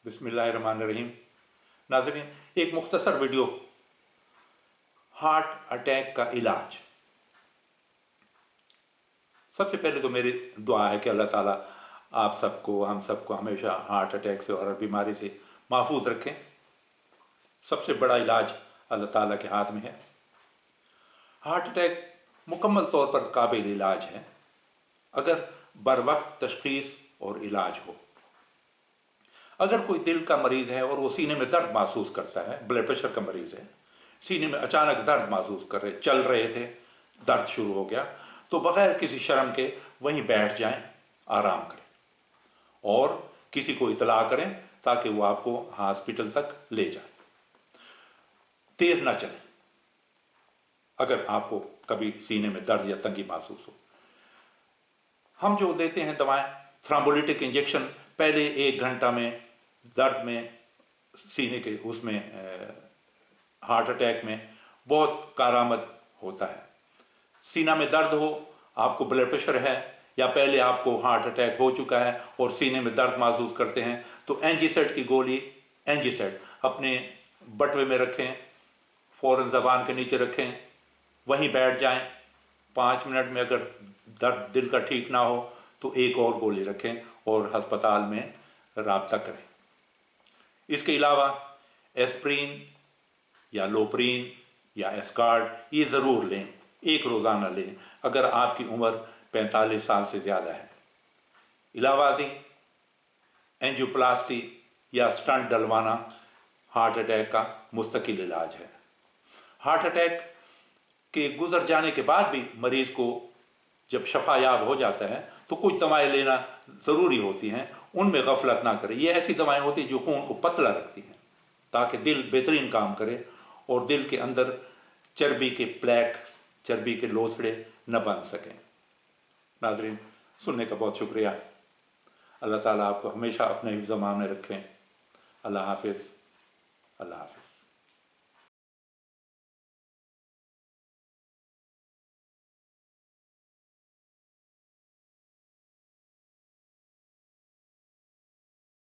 बिस्मिल्लाहिर्रहमानिर्रहीम। नाज़रीन, एक मुख्तसर वीडियो, हार्ट अटैक का इलाज। सबसे पहले तो मेरी दुआ है कि अल्लाह ताला आप सबको, हम सबको हमेशा हार्ट अटैक से और बीमारी से महफूज रखें। सबसे बड़ा इलाज अल्लाह ताला के हाथ में है। हार्ट अटैक मुकम्मल तौर पर काबिल इलाज है अगर बरवक्त तशख़ीस और इलाज हो। अगर कोई दिल का मरीज़ है और वो सीने में दर्द महसूस करता है, ब्लड प्रेशर का मरीज़ है, सीने में अचानक दर्द महसूस कर रहे, चल रहे थे, दर्द शुरू हो गया, तो बग़ैर किसी शर्म के वहीं बैठ जाएं, आराम करें और किसी को इतला करें ताकि वो आपको हॉस्पिटल तक ले जाए। तेज़ ना चलें अगर आपको कभी सीने में दर्द या तंगी महसूस हो। हम जो देते हैं दवाएं, थ्रोम्बोलिटिक इंजेक्शन, पहले 1 घंटा में दर्द में, सीने के उसमें हार्ट अटैक में बहुत कारआमद होता है। सीना में दर्द हो, आपको ब्लड प्रेशर है या पहले आपको हार्ट अटैक हो चुका है और सीने में दर्द महसूस करते हैं, तो एंजीसेट की गोली, एंजीसेट अपने बटुए में रखें, फ़ौरन ज़बान के नीचे रखें, वहीं बैठ जाएं। 5 मिनट में अगर दर्द दिल का ठीक ना हो तो एक और गोली रखें और अस्पताल में राब्ता करें। इसके अलावा एस्प्रिन या लोप्रीन या एस्कार्ड ये ज़रूर लें, एक रोज़ाना लें अगर आपकी उम्र 45 साल से ज़्यादा है। इलावाज़ी एंजियोप्लास्टी या स्टंट डलवाना हार्ट अटैक का मुस्तकिल इलाज है। हार्ट अटैक के गुजर जाने के बाद भी मरीज़ को जब शफायाब हो जाता है तो कुछ दवाएं लेना ज़रूरी होती हैं, उनमें गफलत ना करें। ये ऐसी दवाएं होती हैं जो खून को पतला रखती हैं ताकि दिल बेहतरीन काम करे और दिल के अंदर चर्बी के प्लेक, चर्बी के लोथड़े न बन सकें। नाज़रीन, सुनने का बहुत शुक्रिया। अल्लाह ताला आपको हमेशा अपने हिफ्ज़-ए-मान में रखें। अल्लाह हाफ़िज़। अल्लाह हाफ़िज़।